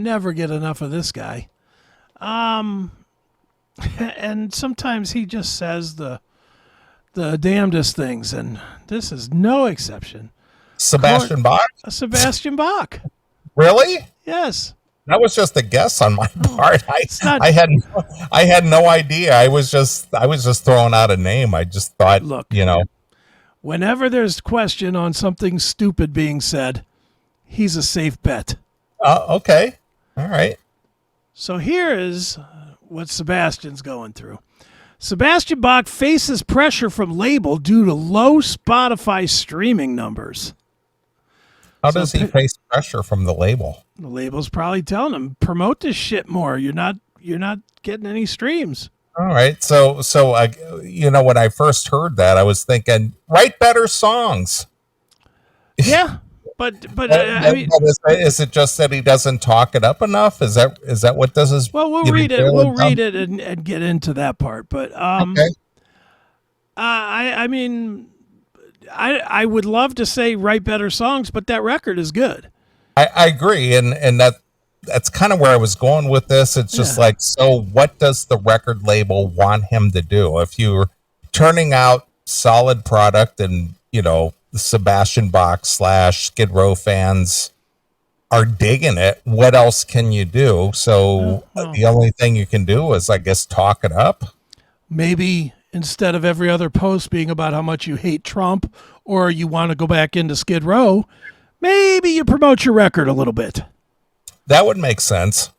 never get enough of this guy. And sometimes he just says the damnedest things, and this is no exception. Sebastian Bach? Sebastian Bach. Really? Yes. That was just a guess on my part. not- I had no idea. I was just throwing out a name. I just thought, Look, whenever there's question on something stupid being said, he's a safe bet. Okay. All right. So here is what Sebastian's going through. Sebastian Bach faces pressure from label due to low Spotify streaming numbers. How does he face pressure from the label? The label's probably telling him, promote this shit more. You're not getting any streams. All right. So when I first heard that, I was thinking, write better songs. Yeah. But I mean, is it just that he doesn't talk it up enough? Is that what this is? Well, we'll read it. We'll read it and get into that part. But okay. I mean, I would love to say write better songs, but that record is good. I agree, and that's kind of where I was going with this. It's just like, so what does the record label want him to do? If you're turning out solid product and, the Sebastian Bach / Skid Row fans are digging it, what else can you do? So the only thing you can do is, I guess, talk it up. Maybe instead of every other post being about how much you hate Trump or you want to go back into Skid Row, maybe you promote your record a little bit. That would make sense.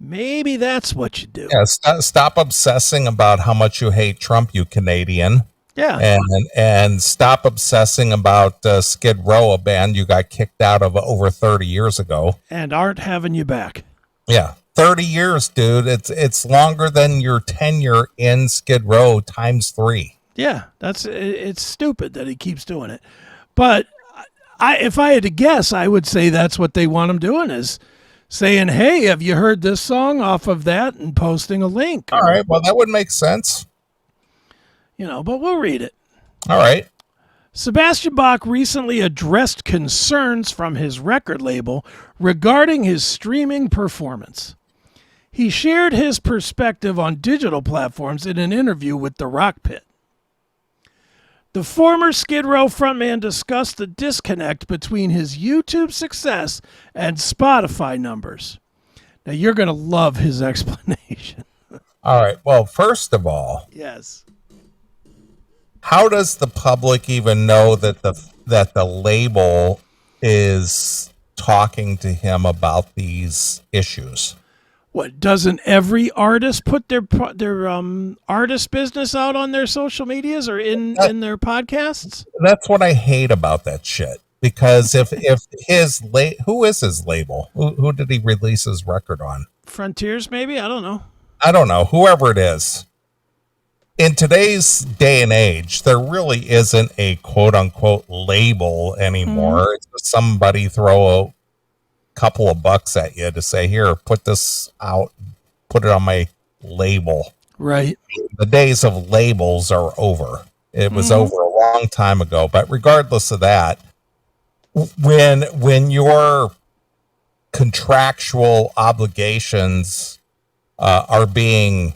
Maybe that's what you do. Yeah, stop obsessing about how much you hate Trump, you Canadian. Yeah. And stop obsessing about Skid Row, a band you got kicked out of over 30 years ago. And aren't having you back. Yeah. 30 years, dude. It's longer than your tenure in Skid Row times 3. Yeah, it's stupid that he keeps doing it. But if I had to guess, I would say that's what they want him doing, is saying, hey, have you heard this song off of that, and posting a link. All right, well, that would make sense. But we'll read it. All right. Sebastian Bach recently addressed concerns from his record label regarding his streaming performance. He shared his perspective on digital platforms in an interview with The Rock Pit. The former Skid Row frontman discussed the disconnect between his YouTube success and Spotify numbers. Now, you're going to love his explanation. All right. Well, first of all, yes. How does the public even know that the label is talking to him about these issues? What, doesn't every artist put their artist business out on their social medias or in their podcasts? That's what I hate about that shit. Because if who is his label? Who did he release his record on? Frontiers, maybe? I don't know. Whoever it is. In today's day and age, there really isn't a quote unquote label anymore. It's just somebody throw a couple of bucks at you to say, here, put this out, put it on my label. Right. The days of labels are over. It was over a long time ago. But regardless of that, when your contractual obligations are being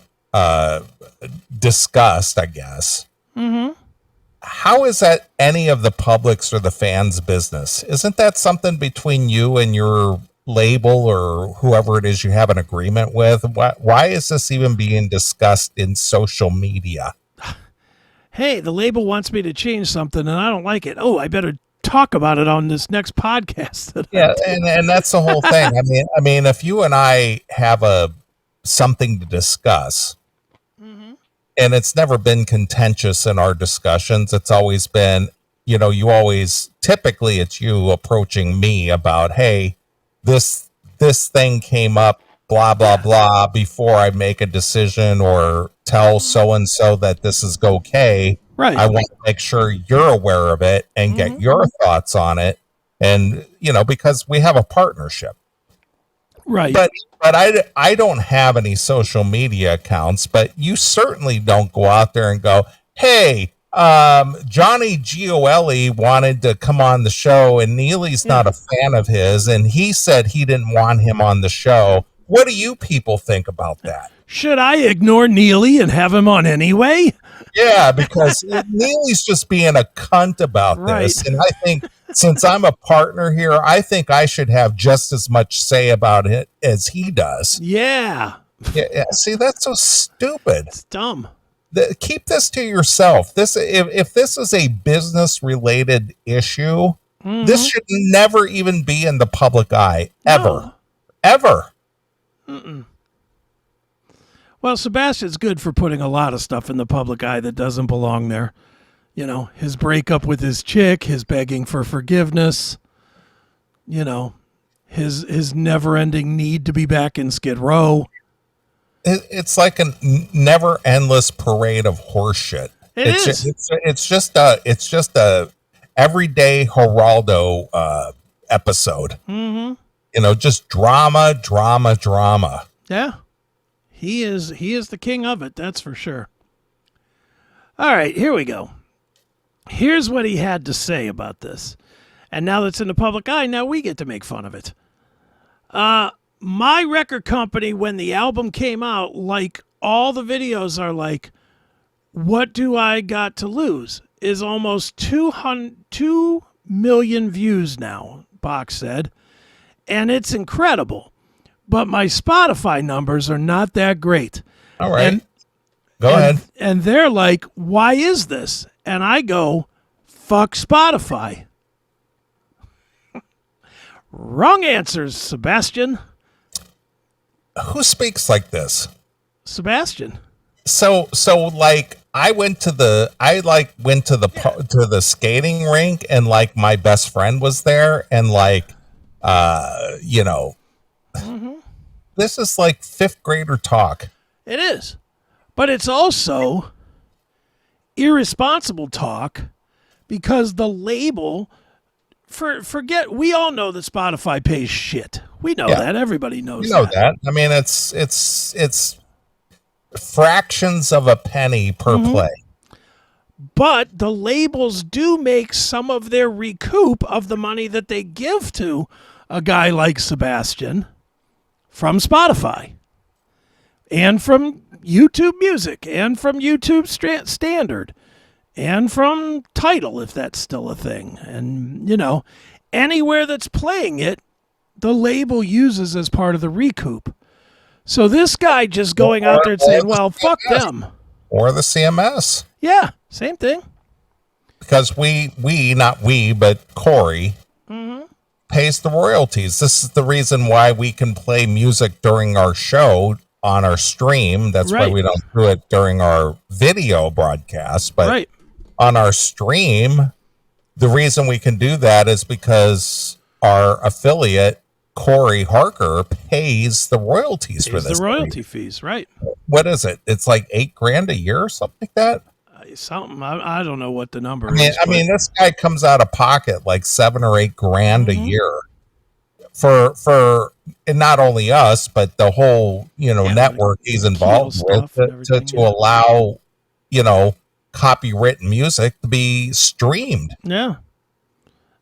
discussed, I guess. How is that any of the public's or the fans' business? Isn't that something between you and your label or whoever it is you have an agreement with? Why is this even being discussed in social media? Hey, the label wants me to change something and I don't like it. Oh, I better talk about it on this next podcast. Yeah, and that's the whole thing. I mean, if you and I have something to discuss, and it's never been contentious in our discussions. It's always been, typically it's you approaching me about, hey, this thing came up, blah, blah, blah, before I make a decision or tell so-and-so that this is okay. Right. I want to make sure you're aware of it and get your thoughts on it. And, because we have a partnership. Right. But I don't have any social media accounts, but you certainly don't go out there and go, hey, Johnny Gioeli wanted to come on the show, and Neely's not a fan of his, and he said he didn't want him on the show. What do you people think about that? Should I ignore Neeley and have him on anyway? Yeah, because Neely's just being a cunt about this. And I think since I'm a partner here, I think I should have just as much say about it as he does. Yeah. Yeah. See, that's so stupid. It's dumb. Keep this to yourself. If this is a business related issue, this should never even be in the public eye. Ever. Ever. Well, Sebastian's good for putting a lot of stuff in the public eye that doesn't belong there. You know, his breakup with his chick, his begging for forgiveness, you know, his never-ending need to be back in Skid Row. It's like a never endless parade of horseshit. It's just a everyday Geraldo episode. You know, just drama. Yeah. He is the king of it, that's for sure. All right, here we go. Here's what he had to say about this. And now that it's in the public eye, now we get to make fun of it. My record company, when the album came out, like all the videos are like, what do I got to lose? Is almost 2 million views now, Bach said. And it's incredible. But my Spotify numbers are not that great. All right. Go ahead. And they're like, why is this? And I go, fuck Spotify. Wrong answers, Sebastian. Who speaks like this? Sebastian. So like I went to the skating rink, and like my best friend was there, and like you know, this is like fifth grader talk. It is. But it's also irresponsible talk because the label, forget, we all know that Spotify pays shit. We know that. Everybody knows that. You know that. I mean, it's fractions of a penny per play. But the labels do make some of their recoup of the money that they give to a guy like Sebastian from Spotify and from YouTube Music and from YouTube Standard and from Tidal, if that's still a thing. And, you know, anywhere that's playing it, the label uses as part of the recoup. So this guy just going out there and saying, well, fuck them. Or the CMS. Yeah, same thing. Because not we, but Corey pays the royalties. This is the reason why we can play music during our show on our stream. That's why we don't do it during our video broadcast. But on our stream, the reason we can do that is because our affiliate, Corey Harker, pays the royalties for this. The royalty fees, right. What is it? It's like $8,000 a year or something like that? Something. I don't know what the number is. I mean, this guy comes out of pocket like $7,000 or $8,000 a year for and not only us, but the whole, you know, network he's involved with to allow, you know, copywritten music to be streamed. Yeah.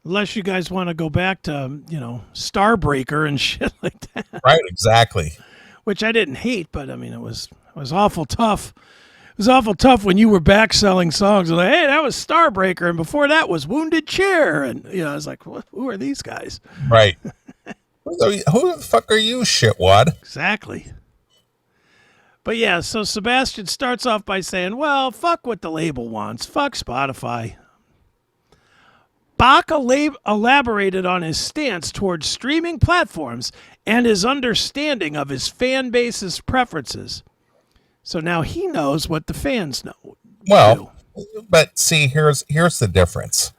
Unless you guys want to go back to, you know, Starbreaker and shit like that. Right, exactly. Which I didn't hate, but I mean, it was awful tough. It was awful tough when you were back selling songs. Like, hey, that was Starbreaker, and before that was Wounded Chair, and you know, I was like, who are these guys? Right. Who the fuck are you, shitwad? Exactly. But yeah, so Sebastian starts off by saying, well, fuck what the label wants. Fuck Spotify. Bach elaborated on his stance towards streaming platforms and his understanding of his fan base's preferences. So now he knows what the fans know. Well, but see, here's the difference.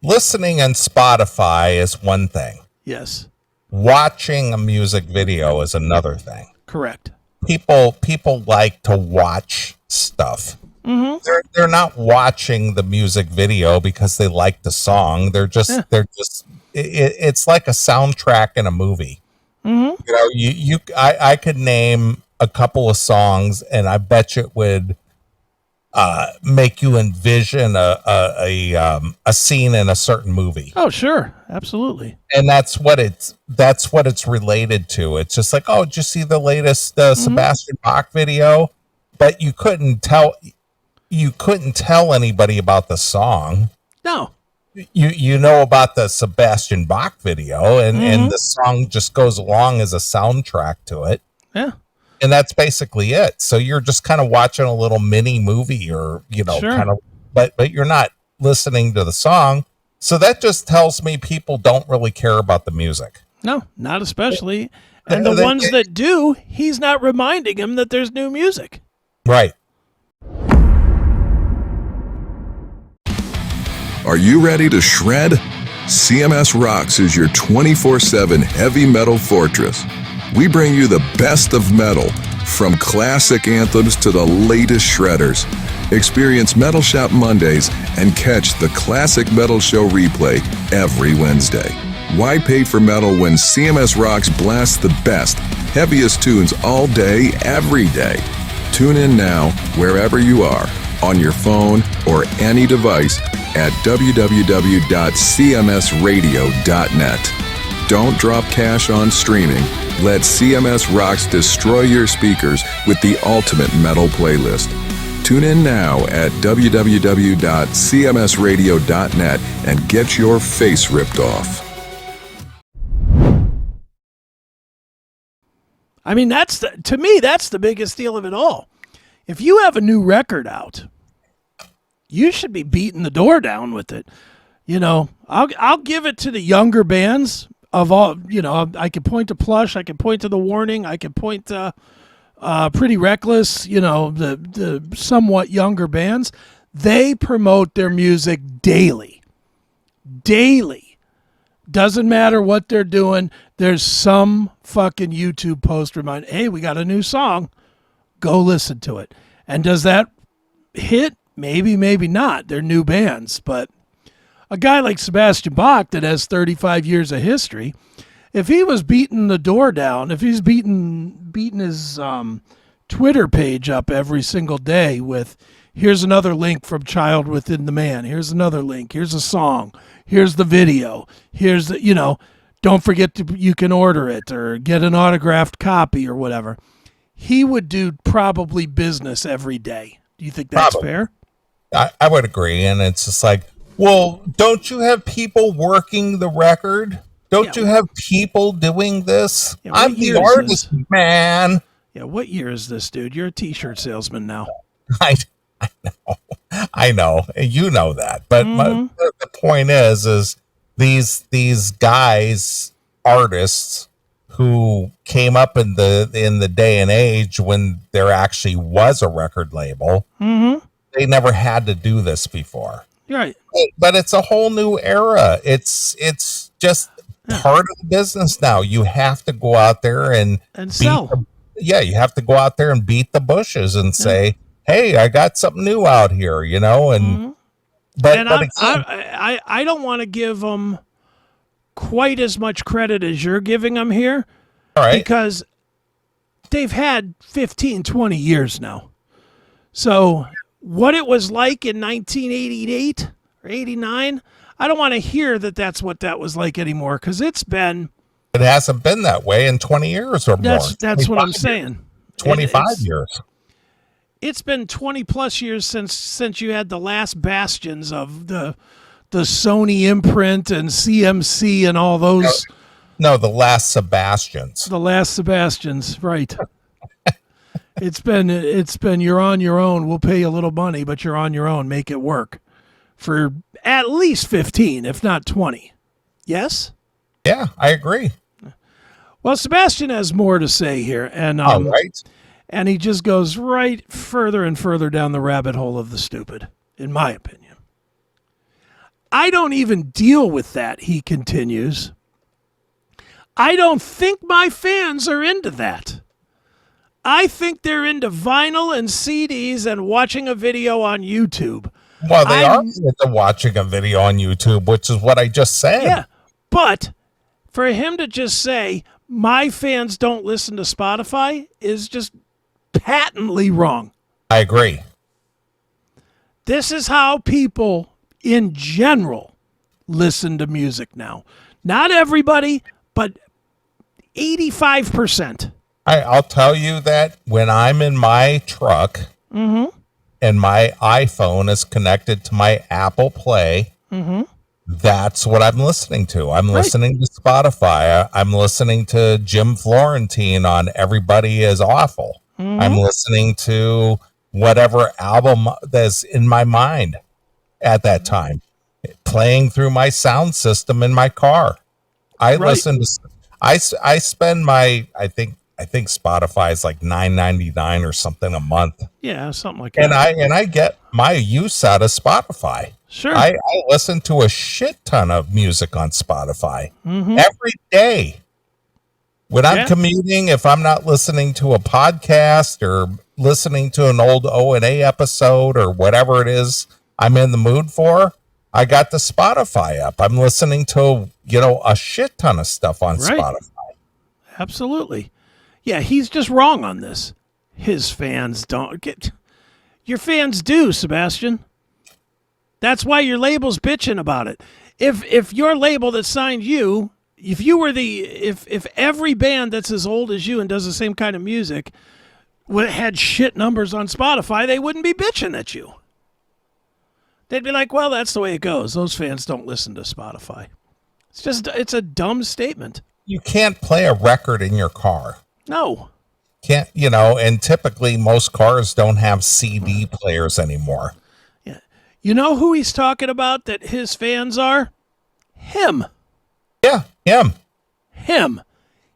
Listening on Spotify is one thing. Yes. Watching a music video is another thing. Correct. People like to watch stuff. They're not watching the music video because they like the song. It's like a soundtrack in a movie. You know, I could name a couple of songs, and I bet you it would make you envision a scene in a certain movie. Oh, sure, absolutely. And that's what it's related to. It's just like, oh, did you see the latest Sebastian Bach video? But you couldn't tell anybody about the song. No. You know about the Sebastian Bach video, and the song just goes along as a soundtrack to it. Yeah. And that's basically it. So you're just kind of watching a little mini movie, or Sure. kind of, but you're not listening to the song. So that just tells me people don't really care about the music. No, not especially. And the ones that do, he's not reminding them that there's new music. Right. Are you ready to shred? CMS Rocks is your 24/7 heavy metal fortress. We bring you the best of metal, from classic anthems to the latest shredders. Experience Metal Shop Mondays and catch the Classic Metal Show replay every Wednesday. Why pay for metal when CMS Rocks blasts the best, heaviest tunes all day, every day? Tune in now, wherever you are, on your phone or any device at www.cmsradio.net. Don't drop cash on streaming. Let CMS Rocks destroy your speakers with the ultimate metal playlist. Tune in now at www.cmsradio.net and get your face ripped off. I mean, to me, that's the biggest deal of it all. If you have a new record out, you should be beating the door down with it. I'll give it to the younger bands of all. I could point to Plush, I could point to The Warning, I could point to Pretty Reckless. The somewhat younger bands. They promote their music daily. Doesn't matter what they're doing. There's some fucking YouTube post remind, hey, we got a new song. Go listen to it. And does that hit? Maybe, maybe not. They're new bands. But a guy like Sebastian Bach that has 35 years of history, if he was beating the door down, if he's beating his Twitter page up every single day with, here's another link from Child Within the Man, here's another link, here's a song, here's the video, here's the, don't forget you can order it or get an autographed copy or whatever. He would do probably business every day. Do you think that's fair? I would agree. And it's just like, well, don't you have people working the record? Don't you have people doing this? Yeah, I'm the artist, man. Yeah, what year is this, dude? You're a t-shirt salesman now. I know. You know that. But the point is these guys, artists who came up in the day and age when there actually was a record label, they never had to do this before. Right. But it's a whole new era. It's just part of the business now. You have to go out there and sell. You have to go out there and beat the bushes and say, hey, I got something new out here, and but I don't want to give them quite as much credit as you're giving them here. All right. Because they've had 15, 20 years now. So what it was like in 1988 or 89, I don't want to hear that that's what that was like anymore, because it hasn't been that way in 20 years or more. That's what I'm saying. 25 years. It's been 20 plus years since you had the last bastions of the Sony imprint and CMC and all those. No, the last Sebastians. The last Sebastians, right. It's been you're on your own. We'll pay you a little money, but you're on your own. Make it work for at least 15, if not 20. Yes? Yeah, I agree. Well, Sebastian has more to say here, and all right. And he just goes right further and further down the rabbit hole of the stupid, in my opinion. I don't even deal with that, he continues. I don't think my fans are into that. I think they're into vinyl and CDs and watching a video on YouTube. Well, they are into watching a video on YouTube, which is what I just said. Yeah, but for him to just say, my fans don't listen to Spotify is just patently wrong. I agree. This is how people in general listen to music now. Not everybody, but 85%. I'll tell you that when I'm in my truck and my iPhone is connected to my Apple Play, that's what I'm listening to. I'm listening to Spotify. I'm listening to Jim Florentine on Everybody Is Awful. I'm listening to whatever album that's in my mind at that time, playing through my sound system in my car. I listen to, I spend my, I think Spotify is like $9.99 or something a month. Yeah, something like that. And I get my use out of Spotify. Sure. I listen to a shit ton of music on Spotify every day. When I'm commuting, if I'm not listening to a podcast or listening to an old O&A episode or whatever it is I'm in the mood for, I got the Spotify up. I'm listening to, a shit ton of stuff on Spotify. Absolutely. Yeah, he's just wrong on this. His fans don't get... Your fans do, Sebastian. That's why your label's bitching about it. If your label that signed you, if you were if every band that's as old as you and does the same kind of music had shit numbers on Spotify, they wouldn't be bitching at you. They'd be like, well, that's the way it goes. Those fans don't listen to Spotify. It's a dumb statement. You can't play a record in your car. No. Can't, and typically most cars don't have CD players anymore. Yeah. You know who he's talking about that his fans are? Him. Yeah, him. Him.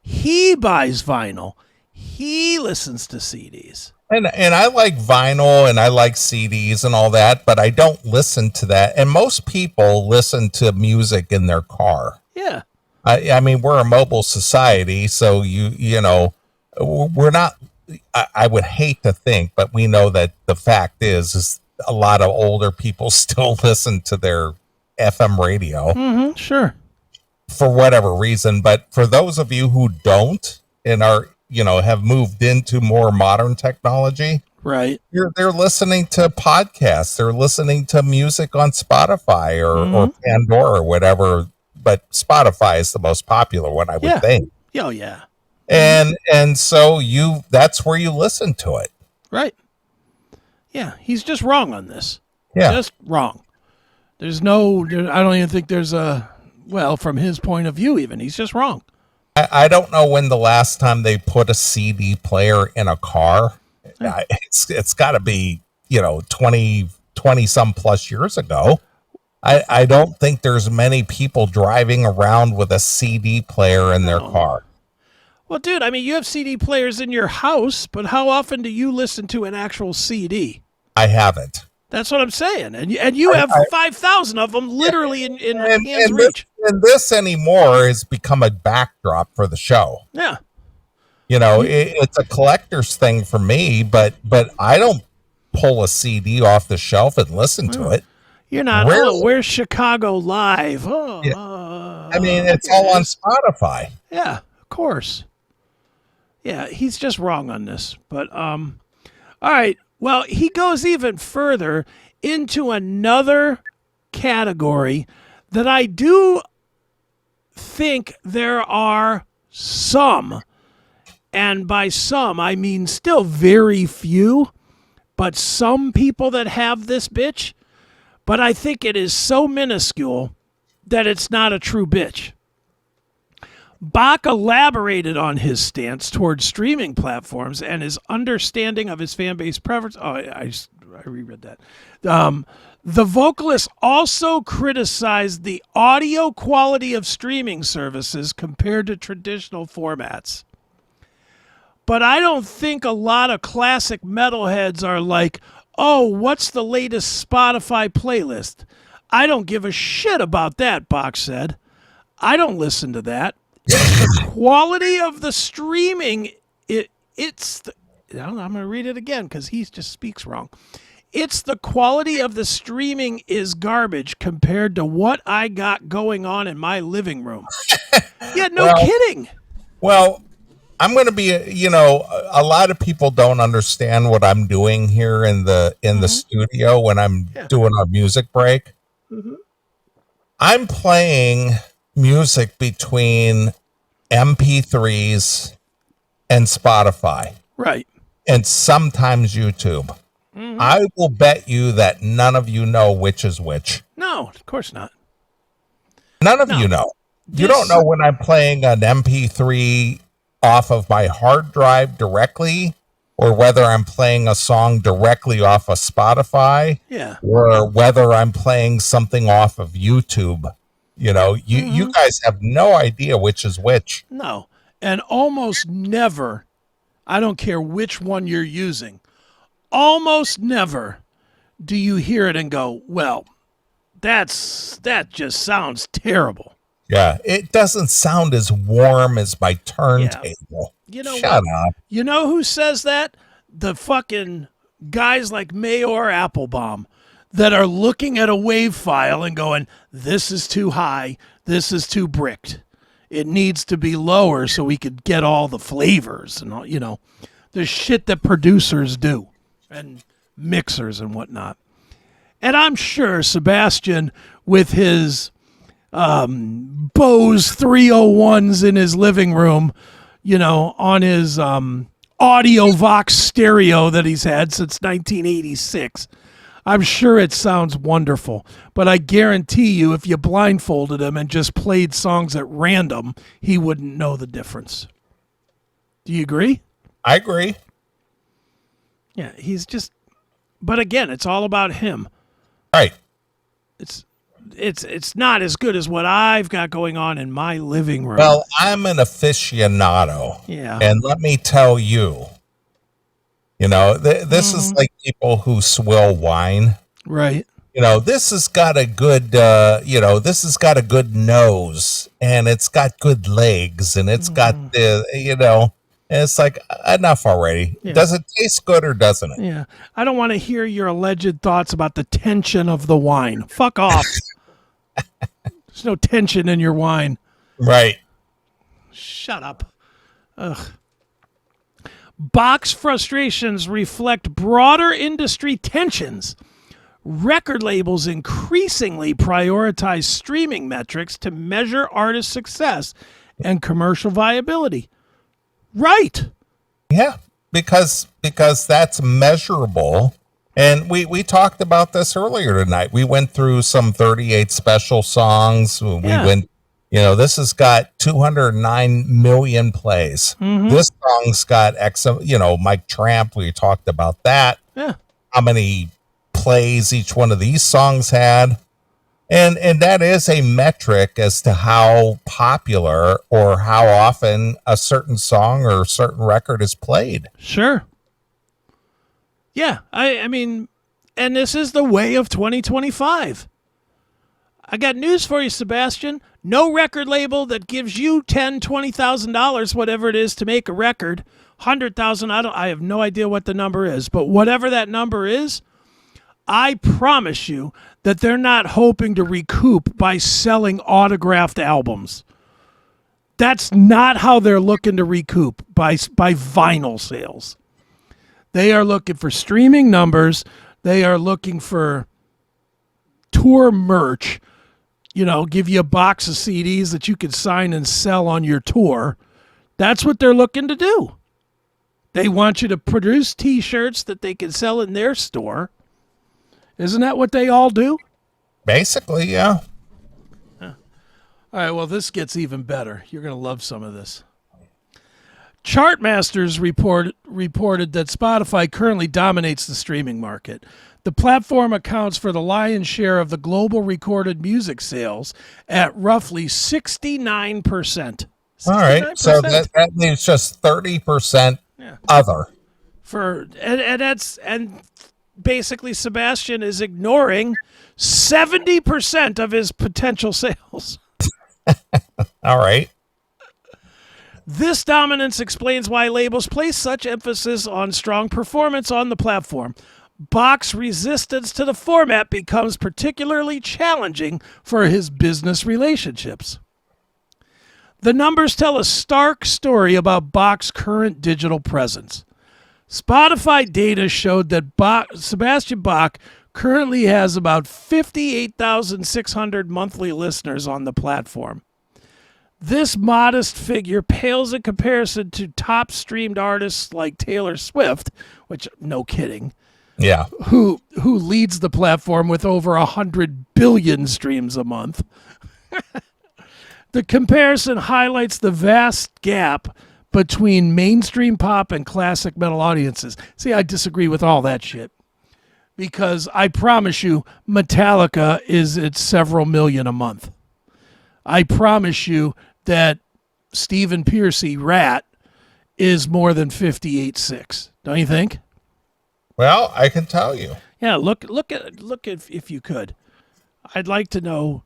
He buys vinyl. He listens to CDs. And I like vinyl and I like CDs and all that, but I don't listen to that. And most people listen to music in their car. Yeah. I mean, we're a mobile society, so we're not, I would hate to think, but we know that the fact is a lot of older people still listen to their FM radio. Sure. For whatever reason. But for those of you who don't and are, have moved into more modern technology, right? They're listening to podcasts. They're listening to music on Spotify or Pandora or whatever. But Spotify is the most popular one, I would think. Oh, yeah. And so that's where you listen to it. Right. Yeah, he's just wrong on this. Yeah. Just wrong. I don't even think there's from his point of view even, he's just wrong. I don't know when the last time they put a CD player in a car. It's got to be, 20 some plus years ago. I don't think there's many people driving around with a CD player in their car. Well, dude, I mean, you have CD players in your house, but how often do you listen to an actual CD? I haven't. That's what I'm saying. And you have 5,000 of them literally in hand's reach. This anymore has become a backdrop for the show. Yeah. It's a collector's thing for me, but I don't pull a CD off the shelf and listen to it. You're not, where's Chicago Live? I mean, it's all on Spotify. Yeah, of course. Yeah, he's just wrong on this. But, all right. Well, he goes even further into another category that I do think there are some, and by some, I mean still very few, but some people that have this bitch, but I think it is so minuscule that it's not a true bitch. Bach elaborated on his stance towards streaming platforms and his understanding of his fan base preference. Oh, I reread that. The vocalist also criticized the audio quality of streaming services compared to traditional formats. But I don't think a lot of classic metalheads are like, oh, what's the latest Spotify playlist? I don't give a shit about that, Bach said. I don't listen to that. It's the quality of the streaming. I'm going to read it again because he just speaks wrong. It's the quality of the streaming is garbage compared to what I got going on in my living room. Yeah, no kidding. Well, I'm going to be, a lot of people don't understand what I'm doing here in the studio when I'm doing our music break. Mm-hmm. I'm playing music between MP3s and Spotify. Right. And sometimes YouTube. Mm-hmm. I will bet you that none of you know which is which. No, of course not. None of you know. You don't know when I'm playing an MP3 off of my hard drive directly, or whether I'm playing a song directly off of Spotify, or whether I'm playing something off of YouTube. You know, you guys have no idea which is which. No, and almost never, I don't care which one you're using, almost never do you hear it and go, well, that just sounds terrible. Yeah, it doesn't sound as warm as my turntable. You know Shut up. You know who says that? The fucking guys like Mayor Applebaum that are looking at a wave file and going, this is too high, this is too bricked. It needs to be lower so we could get all the flavors and all, you know, the shit that producers do and mixers and whatnot. And I'm sure Sebastian, with his Bose 301s in his living room, you know, on his Audio Vox stereo that he's had since 1986. I'm sure it sounds wonderful, but I guarantee you if you blindfolded him and just played songs at random, he wouldn't know the difference. Do you agree? I agree. Yeah, he's just, but again, it's all about him. Right. It's not as good as what I've got going on in my living room. Well, I'm an aficionado. Yeah. And let me tell you, you know, this is like people who swill wine. Right. You know, this has got a good, this has got a good nose, and it's got good legs, and it's got the, and it's like, enough already. Yeah. Does it taste good or doesn't it? Yeah. I don't want to hear your alleged thoughts about the tension of the wine. Fuck off. There's no tension in your wine. Right. Shut up. Ugh. Bach's frustrations reflect broader industry tensions. Record labels increasingly prioritize streaming metrics to measure artist success and commercial viability. Right. Yeah, because that's measurable. And we talked about this earlier tonight. We went through some 38 special songs. We went, this has got 209 million plays. Mm-hmm. This song's got Mike Tramp. We talked about that. Yeah. How many plays each one of these songs had. And that is a metric as to how popular or how often a certain song or a certain record is played. Sure. Yeah, I mean, and this is the way of 2025. I got news for you, Sebastian. No record label that gives you $10,000, $20,000, whatever it is to make a record, $100,000. I have no idea what the number is, but whatever that number is, I promise you that they're not hoping to recoup by selling autographed albums. That's not how they're looking to recoup, by vinyl sales. They are looking for streaming numbers. They are looking for tour merch. Give you a box of CDs that you can sign and sell on your tour. That's what they're looking to do. They want you to produce T-shirts that they can sell in their store. Isn't that what they all do? Basically, yeah. All right, well, this gets even better. You're going to love some of this. Chartmasters reported that Spotify currently dominates the streaming market. The platform accounts for the lion's share of the global recorded music sales at roughly 69%. 69%. All right, so that leaves just 30% other. And basically Sebastian is ignoring 70% of his potential sales. All right. This dominance explains why labels place such emphasis on strong performance on the platform. Bach's resistance to the format becomes particularly challenging for his business relationships. The numbers tell a stark story about Bach's current digital presence. Spotify data showed that Sebastian Bach currently has about 58,600 monthly listeners on the platform. This modest figure pales in comparison to top streamed artists like Taylor Swift, which, no kidding, Yeah. who leads the platform with over 100 billion streams a month. The comparison highlights the vast gap between mainstream pop and classic metal audiences. See, I disagree with all that shit. Because I promise you, Metallica is at several million a month. I promise you that Stephen Pearcy, Rat, is more than 58.6. Don't you think? Well, I can tell you. Yeah, look if you could. I'd like to know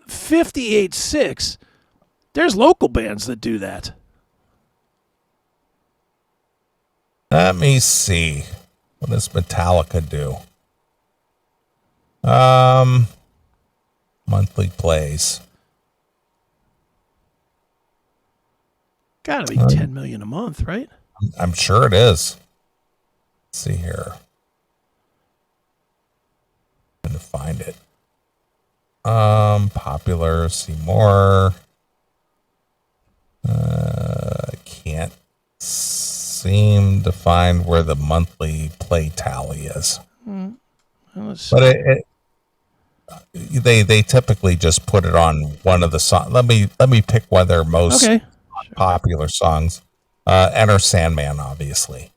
58.6. There's local bands that do that. Let me see. What does Metallica do? Monthly plays. Gotta be 10 million a month, right? I'm sure it is. Let's see here. I'm going to find it. Popular, see more. I can't seem to find where the monthly play tally is. But they typically just put it on one of the songs. Let me pick one of their most popular songs. Enter Sandman, obviously.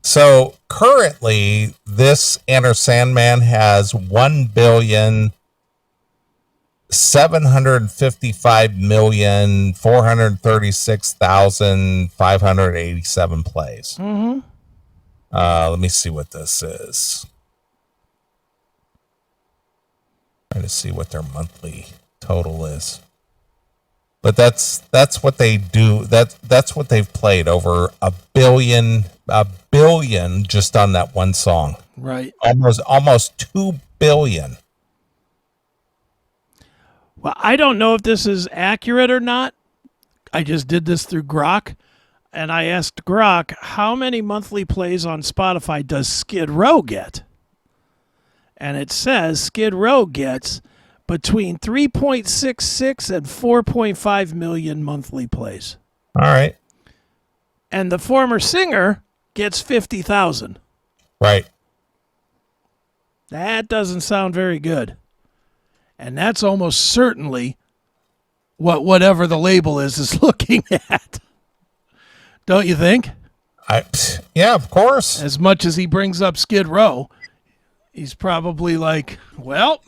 So currently, this Enter Sandman has 1,755,436,587 plays. Mm-hmm. Let me see what this is. Trying to see what their monthly total is. But that's what they do. That's what they've played, over a billion just on that one song. Right. Almost 2 billion. Well, I don't know if this is accurate or not. I just did this through Grok, and I asked Grok, how many monthly plays on Spotify does Skid Row get? And it says Skid Row gets between 3.66 and 4.5 million monthly plays. All right. And the former singer gets 50,000. Right. That doesn't sound very good. And that's almost certainly what whatever the label is looking at. Don't you think? Yeah, of course. As much as he brings up Skid Row, he's probably like, well,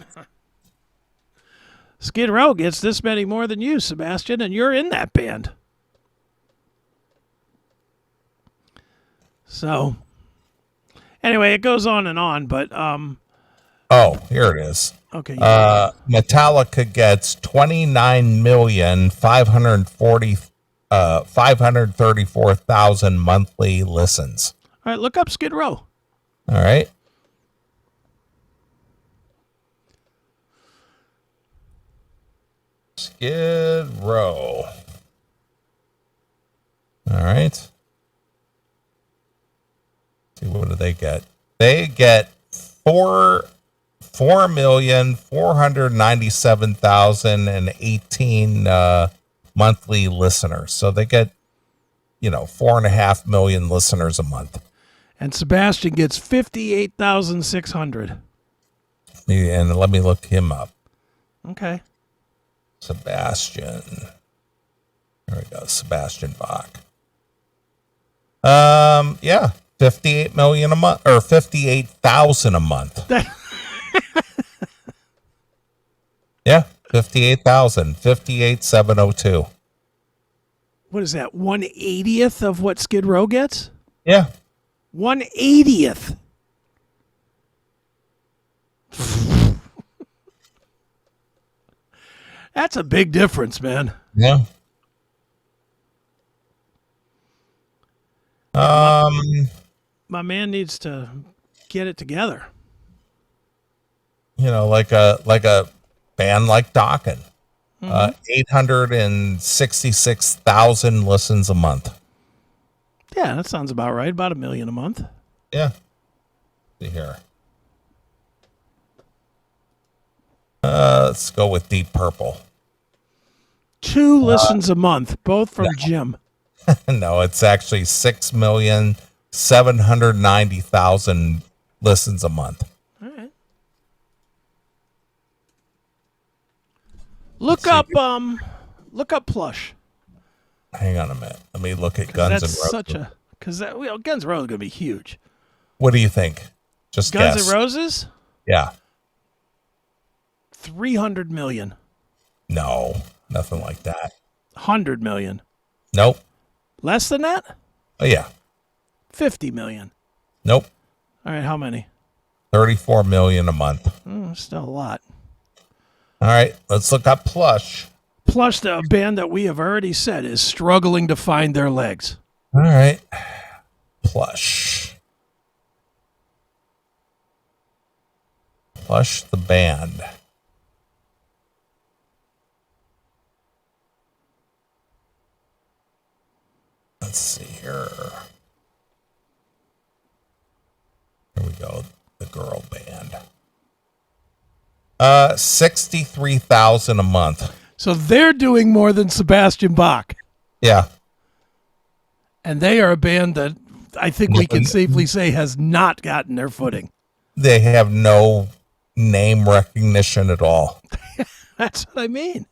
Skid Row gets this many more than you, Sebastian, and you're in that band. So, anyway, it goes on and on, but oh, here it is. Okay. Metallica gets 29,534,000 monthly listens. All right, look up Skid Row. All right. Skid Row. All right. See, what do they get? They get 4,497,018 monthly listeners. So they get, 4.5 million listeners a month. And Sebastian gets 58,600. And let me look him up. Okay. Sebastian. There we go. Sebastian Bach. Yeah. 58 million a month, or 58,000 a month. Yeah, 58,000, 58,702. What is that? 1/80th of what Skid Row gets? Yeah. 1/80th. That's a big difference, man. Yeah. My man needs to get it together. Like a band like Dokken. Mm-hmm. 866,000 listens a month. Yeah, that sounds about right. About 1 million a month. Yeah. See here. Let's go with Deep Purple. 2 listens a month, both from Jim. No, it's actually 6,790,000 listens a month. All right. Look up Plush. Hang on a minute. Let me look at Guns N' Roses. Guns N' Roses is going to be huge. What do you think? Just Guns guess. N' Roses? Yeah. 300 million. No, nothing like that. 100 million. Nope. Less than that? Oh, yeah. 50 million. Nope. All right, how many? 34 million a month. Still a lot. All right, let's look up Plush. Plush, the band that we have already said is struggling to find their legs. All right. Plush. Plush the band. Let's see here. Here we go. The girl band. 63,000 a month. So they're doing more than Sebastian Bach. Yeah. And they are a band that I think we can safely say has not gotten their footing. They have no name recognition at all. That's what I mean.